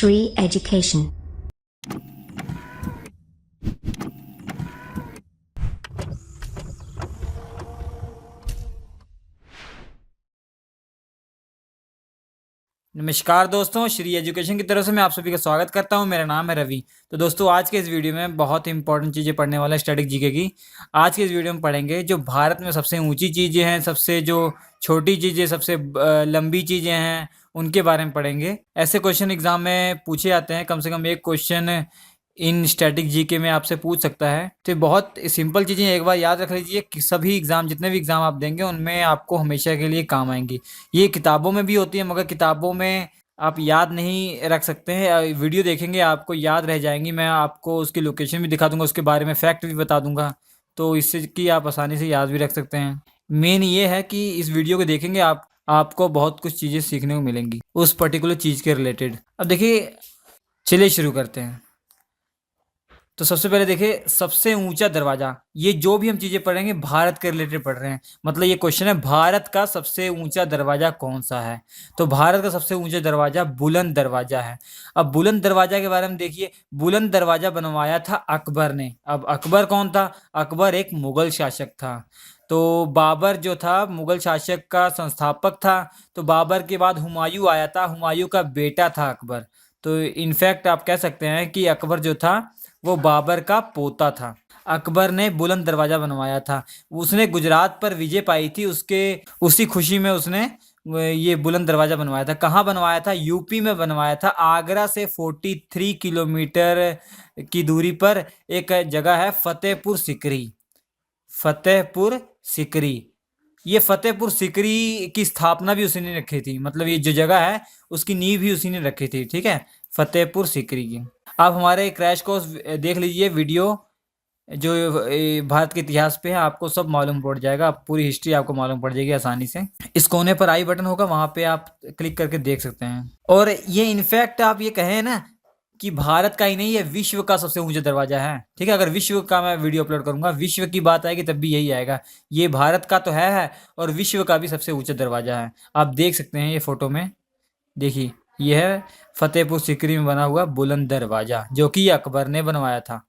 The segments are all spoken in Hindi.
Shri Education. नमस्कार दोस्तों, श्री एजुकेशन की तरफ से मैं आप सभी का स्वागत करता हूं। मेरा नाम है रवि। तो दोस्तों, आज के इस वीडियो में बहुत इंपॉर्टेंट चीज़ें पढ़ने वाला है स्टैटिक जीके की। आज के इस वीडियो में पढ़ेंगे जो भारत में सबसे ऊंची चीज़ें हैं, सबसे जो छोटी चीज़ें, सबसे लंबी चीज़ें हैं, उनके बारे में पढ़ेंगे। ऐसे क्वेश्चन एग्जाम में पूछे जाते हैं, कम से कम एक क्वेश्चन इन स्टैटिक जीके में आपसे पूछ सकता है। तो बहुत सिंपल चीज़ें एक बार याद रख लीजिए कि सभी एग्जाम, जितने भी एग्जाम आप देंगे उनमें आपको हमेशा के लिए काम आएंगी। ये किताबों में भी होती है, मगर किताबों में आप याद नहीं रख सकते हैं। वीडियो देखेंगे आपको याद रह जाएंगी। मैं आपको उसकी लोकेशन भी दिखा दूंगा, उसके बारे में फैक्ट भी बता दूंगा, तो इससे कि आप आसानी से याद भी रख सकते हैं। मेन ये है कि इस वीडियो को देखेंगे आपको बहुत कुछ चीज़ें सीखने को मिलेंगी उस पर्टिकुलर चीज़ के रिलेटेड। अब देखिए, चलिए शुरू करते हैं। तो सबसे पहले देखिए, सबसे ऊंचा दरवाजा। ये जो भी हम चीजें पढ़ेंगे भारत के रिलेटेड पढ़ रहे हैं, मतलब ये क्वेश्चन है भारत का सबसे ऊंचा दरवाजा कौन सा है। तो भारत का सबसे ऊंचा दरवाजा बुलंद दरवाजा है। अब बुलंद दरवाजा के बारे में देखिए, बुलंद दरवाजा बनवाया था अकबर ने। अब अकबर कौन था? अकबर एक मुगल शासक था। तो बाबर जो था मुगल शासक का संस्थापक था। तो बाबर के बाद हुमायूं आया था, हुमायूं का बेटा था अकबर। तो इनफैक्ट आप कह सकते हैं कि अकबर जो था वो बाबर का पोता था। अकबर ने बुलंद दरवाजा बनवाया था। उसने गुजरात पर विजय पाई थी, उसी खुशी में उसने ये बुलंद दरवाजा बनवाया था। कहाँ बनवाया था? यूपी में बनवाया था। आगरा से 43 किलोमीटर की दूरी पर एक जगह है फतेहपुर सिकरी। फतेहपुर सिकरी, ये फतेहपुर सिकरी की स्थापना भी उसी ने रखी थी। मतलब ये जो जगह है उसकी नींव भी उसी ने रखी थी। ठीक है, फतेहपुर सिकरी की। आप हमारे क्रैश कोर्स देख लीजिए वीडियो, जो भारत के इतिहास पे है, आपको सब मालूम पड़ जाएगा। पूरी हिस्ट्री आपको मालूम पड़ जाएगी आसानी से। इस कोने पर आई बटन होगा, वहां पे आप क्लिक करके देख सकते हैं। और ये इनफैक्ट आप ये कहें ना कि भारत का ही नहीं, है विश्व का सबसे ऊंचा दरवाजा है। ठीक है, अगर विश्व का मैं वीडियो अपलोड करूंगा, विश्व की बात आएगी तब भी यही आएगा। ये भारत का तो है और विश्व का भी सबसे ऊंचा दरवाजा है। आप देख सकते हैं ये फोटो में। देखिए, यह है फतेहपुर सिकरी में बना हुआ बुलंद दरवाजा, जो कि अकबर ने बनवाया था।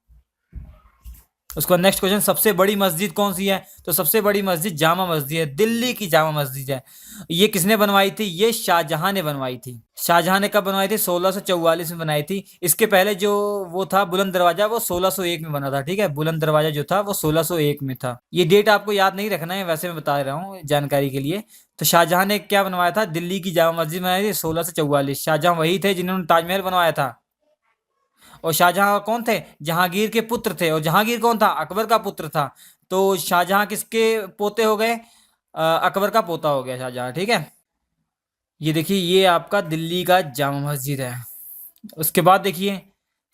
उसका नेक्स्ट क्वेश्चन, सबसे बड़ी मस्जिद कौन सी है? तो सबसे बड़ी मस्जिद जामा मस्जिद है, दिल्ली की जामा मस्जिद है। ये किसने बनवाई थी? ये शाहजहां ने बनवाई थी। शाहजहां ने कब बनवाई थी? 1644 में बनाई थी। इसके पहले जो वो था बुलंद दरवाजा, वो 1601 में बना था। ठीक है, बुलंद दरवाजा जो था वो 1601 में था। ये डेट आपको याद नहीं रखना है, वैसे मैं बता रहा हूँ जानकारी के लिए। तो शाहजहां ने क्या बनवाया था? दिल्ली की जामा मस्जिद बनाई थी 1644। शाहजहां वही थे जिन्होंने ताजमहल बनवाया था। और शाहजहां कौन थे? जहांगीर के पुत्र थे। और जहांगीर कौन था? अकबर का पुत्र था। तो शाहजहां किसके पोते हो गए? अकबर का पोता हो गया शाहजहां। ठीक है, ये देखिए, ये आपका दिल्ली का जामा मस्जिद है। उसके बाद देखिए,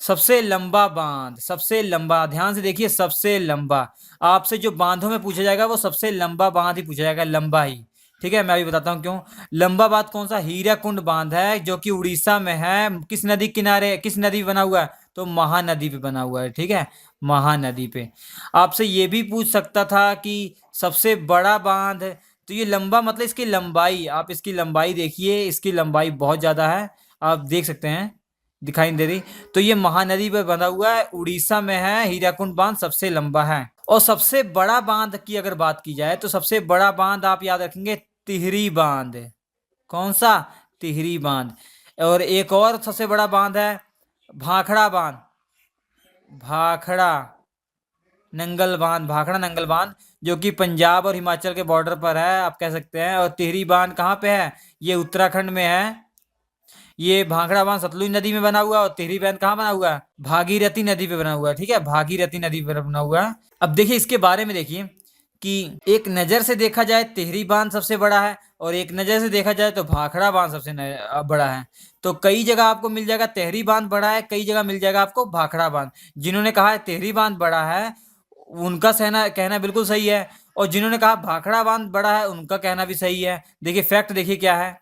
सबसे लंबा बांध। सबसे लंबा, ध्यान से देखिए, सबसे लंबा। आपसे जो बांधों में पूछा जाएगा वो सबसे लंबा बांध ही पूछा जाएगा, लंबा ही। ठीक है, मैं अभी बताता हूँ क्यों। लंबा बांध कौन सा? हीराकुंड बांध है, जो कि उड़ीसा में है। किस नदी किनारे, किस नदी पे बना हुआ है? तो महानदी पे बना हुआ है। ठीक है, महानदी पे। आपसे ये भी पूछ सकता था कि सबसे बड़ा बांध। तो ये लंबा मतलब इसकी लंबाई, आप इसकी लंबाई देखिए, इसकी लंबाई बहुत ज्यादा है। आप देख सकते हैं, दिखाई दे रही। तो ये महानदी पे बंधा हुआ है, उड़ीसा में है। हीराकुंड बांध सबसे लंबा है। और सबसे बड़ा बांध की अगर बात की जाए, तो सबसे बड़ा बांध आप याद रखेंगे, तिहरी बांध। कौन सा? तिहरी बांध। और एक और सबसे बड़ा बांध है भाखड़ा बांध। भाखड़ा नंगल बांध, भाखड़ा नंगल बांध, जो कि पंजाब और हिमाचल के बॉर्डर पर है, आप कह सकते हैं। और तिहरी बांध कहाँ पे है? ये उत्तराखंड में है। ये भाखड़ा बांध सतलुज नदी में बना हुआ है। और तिहरी बांध कहाँ बना हुआ है? भागीरथी नदी पे बना हुआ है। ठीक है, भागीरथी नदी पर बना हुआ है। अब देखिए, इसके बारे में देखिए कि एक नजर से देखा जाए तिहरी बांध सबसे बड़ा है, और एक नजर से देखा जाए तो भाखड़ा बांध सबसे बड़ा है। तो कई जगह आपको मिल जाएगा तिहरी बांध बड़ा है, कई जगह मिल जाएगा आपको भाखड़ा बांध। जिन्होंने कहा है तिहरी बांध बड़ा है, उनका कहना बिल्कुल सही है। और जिन्होंने कहा भाखड़ा बांध बड़ा है, उनका कहना भी सही है। देखिए, फैक्ट देखिए क्या है,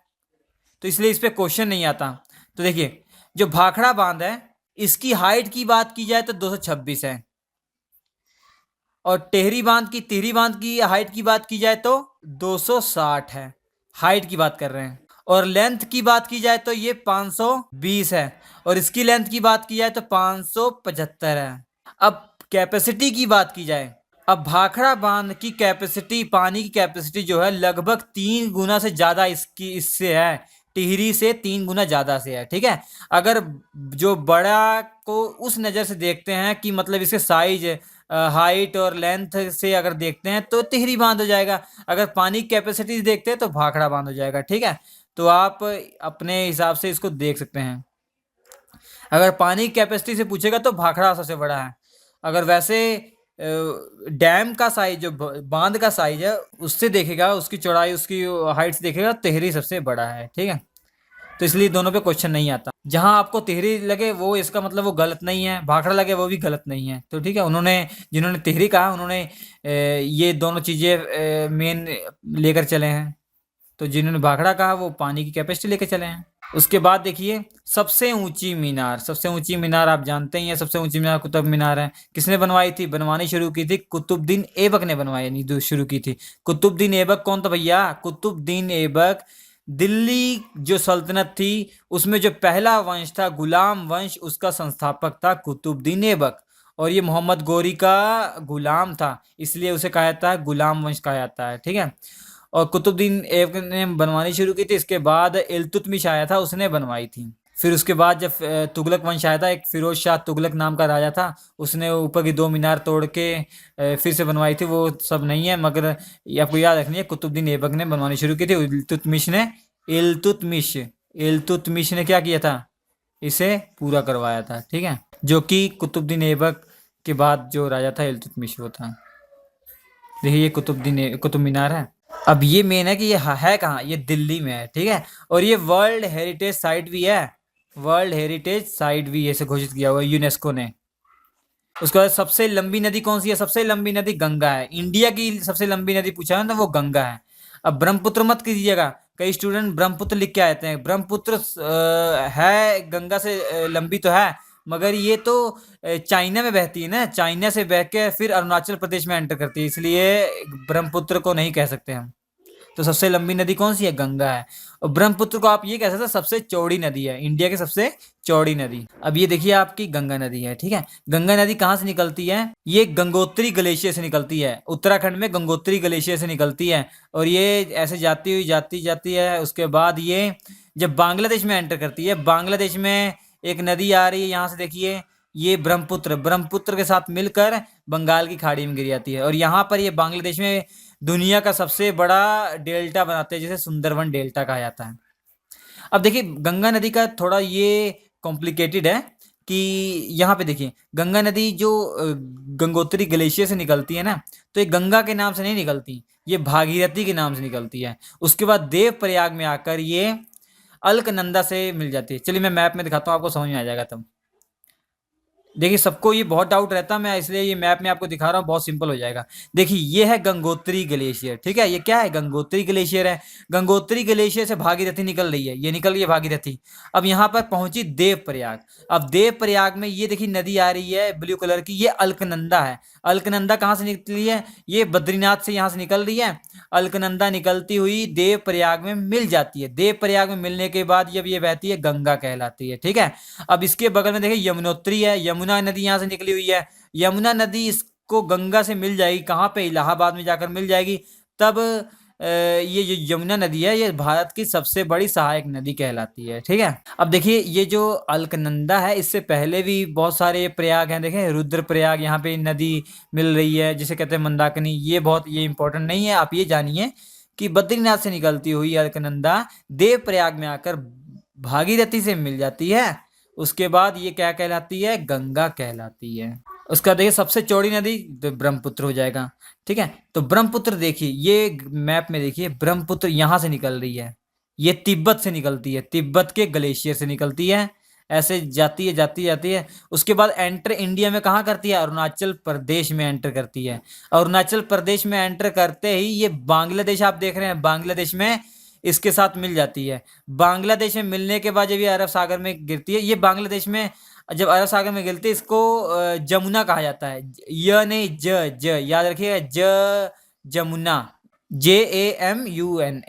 तो इसलिए इस पे क्वेश्चन नहीं आता। तो देखिए, जो भाखड़ा बांध है, इसकी हाइट की बात की जाए तो 226 है। और तिहरी बांध की हाइट की बात की जाए तो 260 है। हाइट की बात कर रहे हैं। और लेंथ की बात की जाए तो ये 520 है, और इसकी लेंथ की बात की जाए तो 575 है। अब कैपेसिटी की बात की जाए, अब भाखड़ा बांध की कैपेसिटी, पानी की कैपेसिटी जो है लगभग 3 गुना से ज्यादा इससे है, टिहरी से 3 गुना ज्यादा से है। ठीक है, अगर जो बड़ा को उस नजर से देखते हैं कि मतलब इसके साइज, हाइट और लेंथ से अगर देखते हैं तो टिहरी बांध हो जाएगा, अगर पानी की कैपेसिटी देखते हैं तो भाखड़ा बांध हो जाएगा। ठीक है, तो आप अपने हिसाब से इसको देख सकते हैं। अगर पानी की कैपेसिटी से पूछेगा तो भाखड़ा सबसे बड़ा है। अगर वैसे डैम का साइज, जो बांध का साइज है उससे देखेगा, उसकी चौड़ाई, उसकी हाइट से देखेगा, तिहरी सबसे बड़ा है। ठीक है, तो इसलिए दोनों पे क्वेश्चन नहीं आता। जहां आपको तिहरी लगे वो इसका मतलब वो गलत नहीं है, भाखड़ा लगे वो भी गलत नहीं है। तो ठीक है, उन्होंने, जिन्होंने तिहरी कहा उन्होंने ये दोनों चीजें मेन लेकर चले हैं, तो जिन्होंने भाखड़ा कहा वो पानी की कैपेसिटी लेकर चले हैं। उसके बाद देखिए सबसे ऊंची मीनार, सबसे ऊंची मीनार आप जानते ही हैं, सबसे ऊंची मीनार कुतुब मीनार है। किसने बनवाई थी, बनवानी शुरू की थी कुतुबुद्दीन ऐबक ने बनवाई, नहीं शुरू की थी। कुतुबुद्दीन ऐबक कौन था भैया, कुतुबुद्दीन ऐबक दिल्ली जो सल्तनत थी उसमें जो पहला वंश था गुलाम वंश, उसका संस्थापक था कुतुबुद्दीन ऐबक, और ये मोहम्मद गोरी का गुलाम था, इसलिए उसे कहा जाता है गुलाम वंश कहा जाता है। ठीक है, और कुतुबुद्दीन ऐबक ने बनवानी शुरू की थी। इसके बाद इल्तुतमिश आया था, उसने बनवाई थी। फिर उसके बाद जब तुगलक वंश आया था, एक फिरोज शाह तुगलक नाम का राजा था, उसने ऊपर की 2 मीनार तोड़ के फिर से बनवाई थी। वो सब नहीं है, मगर ये आपको याद रखनी है, कुतुबुद्दीन ऐबक ने बनवानी शुरू की थी। इल्तुतमिश ने क्या किया था, इसे पूरा करवाया था। ठीक है, जो कि कुतुबुद्दीन ऐबक के बाद जो राजा था इल्तुतमिश वो था। देखिए ये कुतुब मीनार है। अब ये मेन है कि ये है कहाँ, ये दिल्ली में है। ठीक है, और ये वर्ल्ड हेरिटेज साइट भी है, वर्ल्ड हेरिटेज साइट भी ऐसे घोषित किया हुआ है यूनेस्को ने। उसके बाद सबसे लंबी नदी कौन सी है, सबसे लंबी नदी गंगा है। इंडिया की सबसे लंबी नदी पूछा है ना, वो गंगा है। अब ब्रह्मपुत्र मत कीजिएगा, कई स्टूडेंट ब्रह्मपुत्र लिख के आते हैं। ब्रह्मपुत्र है गंगा से लंबी तो है, मगर ये तो चाइना में बहती है ना, चाइना से बह के फिर अरुणाचल प्रदेश में एंटर करती है, इसलिए ब्रह्मपुत्र को नहीं कह सकते हम। तो सबसे लंबी नदी कौन सी है, गंगा है। और ब्रह्मपुत्र को आप ये कह सकते हैं सबसे चौड़ी नदी है, इंडिया की सबसे चौड़ी नदी। अब ये देखिए आपकी गंगा नदी है। ठीक है, गंगा नदी कहाँ से निकलती है, ये गंगोत्री ग्लेशियर से निकलती है, उत्तराखंड में गंगोत्री ग्लेशियर से निकलती है, और ये ऐसे जाती हुई जाती जाती है। उसके बाद ये जब बांग्लादेश में एंटर करती है, बांग्लादेश में एक नदी आ रही है, यहाँ से देखिए ये ब्रह्मपुत्र, ब्रह्मपुत्र के साथ मिलकर बंगाल की खाड़ी में गिर जाती है, और यहाँ पर ये बांग्लादेश में दुनिया का सबसे बड़ा डेल्टा बनाते हैं, जिसे सुंदरवन डेल्टा कहा जाता है। अब देखिए गंगा नदी का थोड़ा ये कॉम्प्लिकेटेड है कि यहाँ पे देखिए गंगा नदी जो गंगोत्री ग्लेशियर से निकलती है ना, तो ये गंगा के नाम से नहीं निकलती, ये भागीरथी के नाम से निकलती है। उसके बाद देव प्रयाग में आकर ये अलकनंदा से मिल जाती है। चलिए मैं मैप में दिखाता हूँ, आपको समझ में आ जाएगा तब। देखिए सबको ये बहुत डाउट रहता है, मैं इसलिए ये मैप में आपको दिखा रहा हूँ, बहुत सिंपल हो जाएगा। देखिए ये है गंगोत्री ग्लेशियर। ठीक है, ये क्या है, गंगोत्री ग्लेशियर है। गंगोत्री ग्लेशियर से भागीरथी निकल रही है, ये निकल रही है भागीरथी। अब यहाँ पर पहुंची देवप्रयाग। अब देवप्रयाग में ये देखिए नदी आ रही है ब्लू कलर की, ये अलकनंदा है। अलकनंदा कहाँ से निकली है, ये बद्रीनाथ से यहाँ से निकल रही है। अलकनंदा निकलती हुई देवप्रयाग में मिल जाती है, देवप्रयाग में मिलने के बाद जब ये बहती है गंगा कहलाती है। ठीक है, अब इसके बगल में देखिए यमुनोत्री है, यमुना नदी यहाँ से निकली हुई है। यमुना नदी इसको गंगा से मिल जाएगी कहाँ पे, इलाहाबाद में जाकर मिल जाएगी। तब ये जो यमुना नदी है ये भारत की सबसे बड़ी सहायक नदी कहलाती है। ठीक है, अब देखिए ये जो अलकनंदा है, इससे पहले भी बहुत सारे प्रयाग हैं। देखें रुद्र प्रयाग, यहाँ पे नदी मिल रही है जिसे कहते हैं मंदाकिनी। ये बहुत ये इंपॉर्टेंट नहीं है, आप ये जानिए कि बद्रीनाथ से निकलती हुई अलकनंदा देव प्रयाग में आकर भागीरथी से मिल जाती है। उसके बाद ये क्या कहलाती है, गंगा कहलाती है। उसका देखिए सबसे चौड़ी नदी तो ब्रह्मपुत्र हो जाएगा। ठीक है, तो ब्रह्मपुत्र देखिए ये मैप में देखिए ब्रह्मपुत्र यहाँ से निकल रही है, ये तिब्बत से निकलती है, तिब्बत के ग्लेशियर से निकलती है, ऐसे जाती है जाती जाती है। उसके बाद एंटर इंडिया में कहाँ करती है, अरुणाचल प्रदेश में एंटर करती है। अरुणाचल प्रदेश में एंटर करते ही ये बांग्लादेश आप देख रहे हैं, बांग्लादेश में इसके साथ मिल जाती है। बांग्लादेश में मिलने के बाद जब ये अरब सागर में गिरती है, ये बांग्लादेश में जब अरब सागर में गिरती है इसको जमुना कहा जाता है। य नहीं ज याद रखिएगा, जमुना, JAMUNA।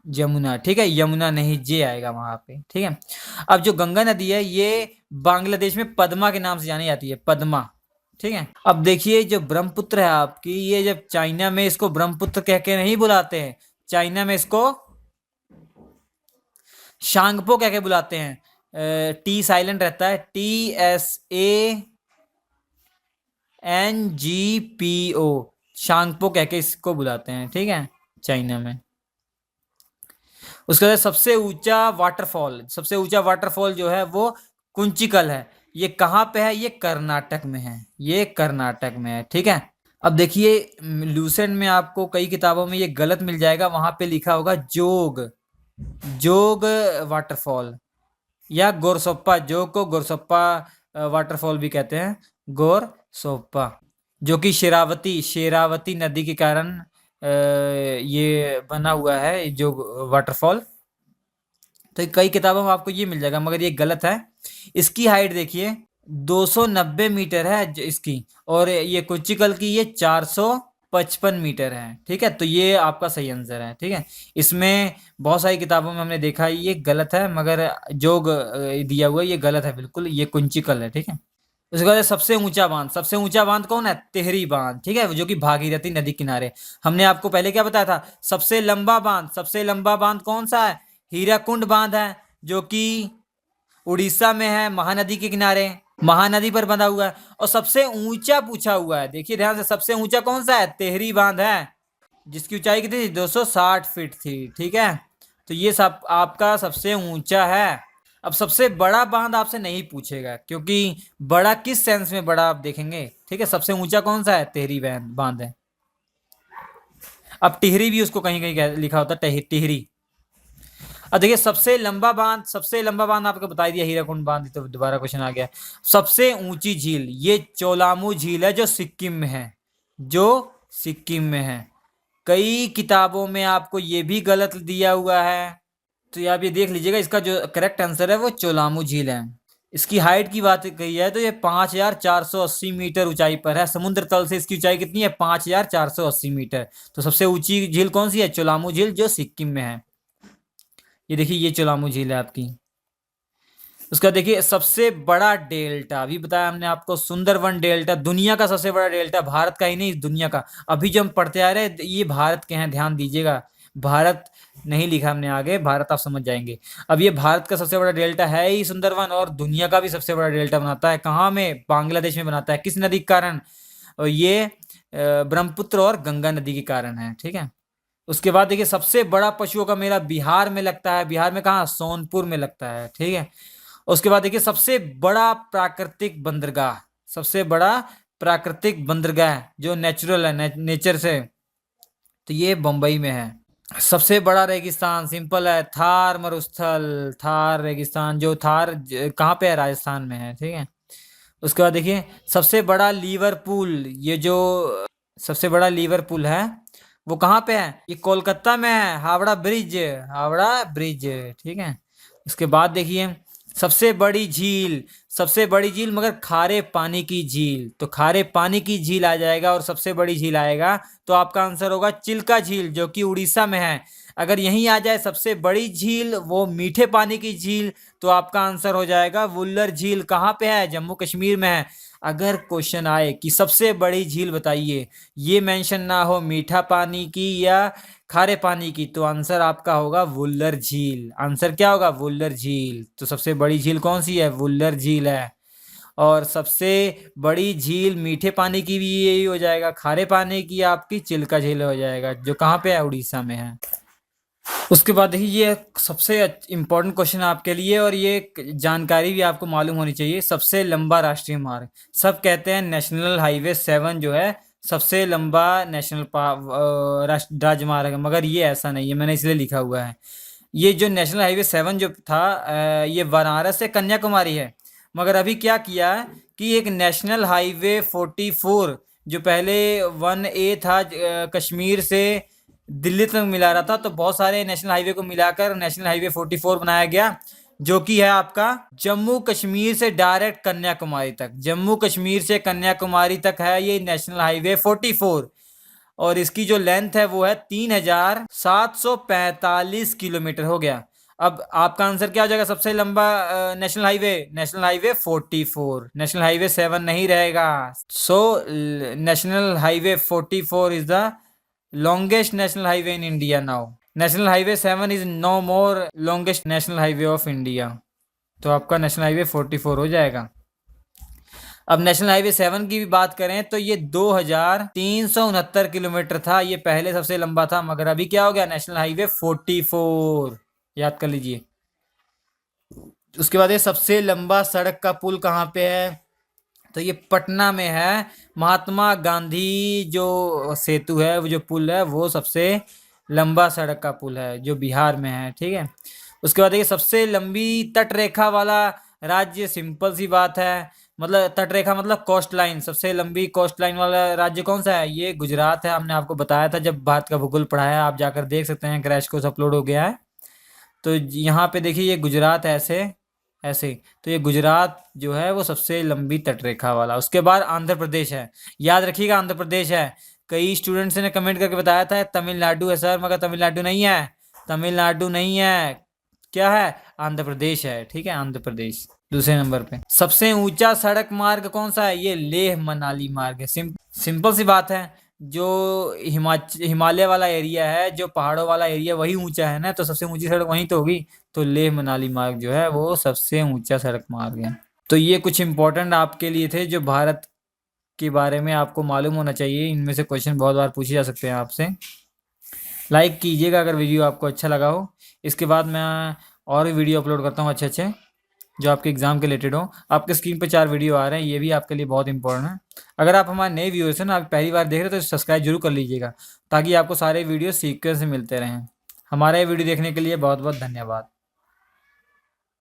यमुना, ठीक है, यमुना नहीं, जे आएगा वहां पे, ठीक है। अब जो गंगा नदी है ये बांग्लादेश में पद्मा के नाम से जानी जाती है, पद्मा, ठीक है। अब देखिए जो ब्रह्मपुत्र है आपकी, ये जब चाइना में इसको ब्रह्मपुत्र कह के नहीं बुलाते हैं, चाइना में इसको शांगपो कह के बुलाते हैं। टी साइलेंट रहता है, TSANGPO, शांगपो कह के इसको बुलाते हैं, ठीक है, चाइना में। उसके बाद सबसे ऊंचा वाटरफॉल जो है वो कुंचिकल है। ये कहाँ पे है? ये कर्नाटक में है, ये कर्नाटक में है, ठीक है। अब देखिए लूसेंट में आपको कई किताबों में ये गलत मिल जाएगा, वहां पे लिखा होगा जोग, जोग वाटरफॉल या गोरसोप्पा, जोग को गोरसोप्पा वाटरफॉल भी कहते हैं, गोरसोप्पा, जो कि शेरावती नदी के कारण ये बना हुआ है जो वाटरफॉल। तो कई किताबों में आपको ये मिल जाएगा, मगर ये गलत है। इसकी हाइट देखिए 290 मीटर है इसकी, और ये कुचिकल की ये 455 मीटर है, ठीक है। तो ये आपका सही आंसर है, ठीक है। इसमें बहुत सारी किताबों में हमने देखा है ये गलत है, मगर जो दिया हुआ है ये गलत है बिल्कुल, ये कुंचिकल है, ठीक है। उसके बाद सबसे ऊंचा बांध कौन है? तिहरी बांध, ठीक है, जो कि भागीरथी नदी किनारे। हमने आपको पहले क्या बताया था? सबसे लंबा बांध कौन सा है? हीराकुंड बांध है, जो कि उड़ीसा में है, महानदी के किनारे, महानदी पर बंधा हुआ है। और सबसे ऊंचा पूछा हुआ है, देखिए ध्यान से, सबसे ऊंचा कौन सा है? तिहरी बांध है, जिसकी ऊंचाई कितनी थी? 260 फीट थी, ठीक है। तो ये सब आपका सबसे ऊंचा है। अब सबसे बड़ा बांध आपसे नहीं पूछेगा, क्योंकि बड़ा किस सेंस में बड़ा आप देखेंगे, ठीक है। सबसे ऊंचा कौन सा है? तिहरी बांध है। अब टिहरी भी उसको कहीं कहीं लिखा होता है, टिहरी। अब देखिए सबसे लंबा बांध आपको बता दिया, हीराकुंड बांध। तो दोबारा क्वेश्चन आ गया, सबसे ऊंची झील ये चोलामू झील है, जो सिक्किम में है, जो सिक्किम में है। कई किताबों में आपको ये भी गलत दिया हुआ है, तो आप ये देख लीजिएगा, इसका जो करेक्ट आंसर है वो चोलामू झील है। इसकी हाइट की बात कही है तो ये 5480 मीटर ऊंचाई पर है, समुद्र तल से इसकी ऊंचाई कितनी है? 5480 मीटर। तो सबसे ऊंची झील कौन सी है? चोलामू झील, जो सिक्किम में है। ये देखिए ये चोलामू झील है आपकी। उसका देखिए सबसे बड़ा डेल्टा, अभी बताया हमने आपको, सुंदरवन डेल्टा, दुनिया का सबसे बड़ा डेल्टा, भारत का ही नहीं दुनिया का। अभी जो हम पढ़ते आ रहे हैं ये भारत के हैं, ध्यान दीजिएगा, भारत नहीं लिखा हमने आगे, भारत आप समझ जाएंगे। अब ये भारत का सबसे बड़ा डेल्टा है ही सुंदरवन, और दुनिया का भी सबसे बड़ा डेल्टा बनाता है, कहाँ में? बांग्लादेश में बनाता है। किस नदी के कारण? और ये ब्रह्मपुत्र और गंगा नदी के कारण है, ठीक है। उसके बाद देखिए सबसे बड़ा पशुओं का मेला बिहार में लगता है, बिहार में कहाँ? सोनपुर में लगता है, ठीक है। उसके बाद देखिए सबसे बड़ा प्राकृतिक बंदरगाह जो नेचुरल है, नेचर से, तो ये बंबई में है। सबसे बड़ा रेगिस्तान सिंपल है, थार मरुस्थल, थार रेगिस्तान, जो थार कहाँ पे है? राजस्थान में है, ठीक है। उसके बाद देखिए सबसे बड़ा लीवरपूल, ये जो सबसे बड़ा लीवरपूल है वो कहाँ पे है? ये कोलकाता में है, हावड़ा ब्रिज, ठीक है। उसके बाद देखिए सबसे बड़ी झील मगर खारे पानी की झील, तो खारे पानी की झील आ जाएगा, और सबसे बड़ी झील आएगा तो आपका आंसर होगा चिल्का झील, जो कि उड़ीसा में है। अगर यहीं आ जाए सबसे बड़ी झील वो मीठे पानी की झील, तो आपका आंसर हो जाएगा वुल्लर झील, कहाँ पे है? जम्मू कश्मीर में है। अगर क्वेश्चन आए कि सबसे बड़ी झील बताइए, ये मेंशन ना हो मीठा पानी की या खारे पानी की, तो आंसर आपका होगा वुल्लर झील। आंसर क्या होगा? वुल्लर झील। तो सबसे बड़ी झील कौन सी है? वुल्लर झील है। और सबसे बड़ी झील मीठे पानी की भी यही हो जाएगा, खारे पानी की आपकी चिल्का झील हो जाएगा, जो कहाँ पे है? उड़ीसा में है। उसके बाद देखिए ये सबसे इम्पोर्टेंट क्वेश्चन आपके लिए, और ये जानकारी भी आपको मालूम होनी चाहिए। सबसे लंबा राष्ट्रीय मार्ग, सब कहते हैं नेशनल हाईवे 7 जो है सबसे लंबा नेशनल राजमार्ग है, मगर ये ऐसा नहीं है, मैंने इसलिए लिखा हुआ है। ये जो नेशनल हाईवे 7 जो था ये वाराणसी से कन्याकुमारी है, मगर अभी क्या किया है कि एक नेशनल हाईवे 44 जो पहले 1A था, कश्मीर से दिल्ली तक मिला रहा था, तो बहुत सारे नेशनल हाईवे को मिलाकर नेशनल हाईवे 44 बनाया गया, जो कि है आपका जम्मू कश्मीर से डायरेक्ट कन्याकुमारी तक, जम्मू कश्मीर से कन्याकुमारी तक है ये नेशनल हाईवे 44। और इसकी जो लेंथ है वो है 3745 किलोमीटर हो गया। अब आपका आंसर क्या हो जाएगा? सबसे लंबा national highway, national highway 44, national highway 7 नहीं रहेगा। So national highway 44 is the longest national highway in India now. National Highway 7 is no more longest national highway of India. तो आपका नेशनल हाईवे 44 हो जाएगा। अब नेशनल हाईवे 7 की भी बात करें तो ये 2369 किलोमीटर था, ये पहले सबसे लंबा था, मगर अभी क्या हो गया? नेशनल हाईवे 44, याद कर लीजिए। उसके बाद ये सबसे लंबा सड़क का पुल कहाँ पे है? तो ये पटना में है। महात्मा गांधी जो सेतु है, वो जो पुल है, वो सबसे लंबा सड़क का पुल है जो बिहार में है, ठीक है। उसके बाद ये सबसे लंबी तट रेखा वाला राज्य, सिंपल सी बात है, मतलब तट रेखा मतलब कोस्ट लाइन, सबसे लंबी कोस्ट लाइन वाला राज्य कौन सा है? ये गुजरात है। हमने आपको बताया था जब भारत का भूगोल पढ़ाया, आप जाकर देख सकते हैं, क्रैश कोर्स अपलोड हो गया है। तो यहाँ पे देखिए ये गुजरात है, ऐसे ऐसे, तो ये गुजरात जो है वो सबसे लंबी तटरेखा वाला। उसके बाद आंध्र प्रदेश है, याद रखिएगा आंध्र प्रदेश है। कई स्टूडेंट्स ने कमेंट करके बताया था तमिलनाडु है सर, मगर तमिलनाडु नहीं है, तमिलनाडु नहीं है, क्या है? आंध्र प्रदेश है, ठीक है, आंध्र प्रदेश दूसरे नंबर पे। सबसे ऊंचा सड़क मार्ग कौन सा है? ये लेह मनाली मार्ग है। सिंपल सी बात है, जो हिमालय वाला एरिया है, जो पहाड़ों वाला एरिया, वही ऊंचा है ना, तो सबसे ऊंची सड़क वहीं तो होगी। तो लेह मनाली मार्ग जो है वो सबसे ऊंचा सड़क मार्ग है। तो ये कुछ इंपॉर्टेंट आपके लिए थे जो भारत के बारे में आपको मालूम होना चाहिए। इनमें से क्वेश्चन बहुत बार पूछे जा सकते हैं आपसे। लाइक कीजिएगा अगर वीडियो आपको अच्छा लगा हो। इसके बाद मैं और भी वीडियो अपलोड करता हूँ अच्छे अच्छे, जो आपके एग्जाम के रिलेटेड हो। आपके स्क्रीन पे 4 वीडियो आ रहे हैं, ये भी आपके लिए बहुत इंपॉर्टेंट है। अगर आप हमारे नए व्यूअर्स हैं ना, आप पहली बार देख रहे हो, तो सब्सक्राइब जरूर कर लीजिएगा, ताकि आपको सारे वीडियो सीक्वेंस से मिलते रहें। हमारा ये वीडियो देखने के लिए बहुत बहुत धन्यवाद।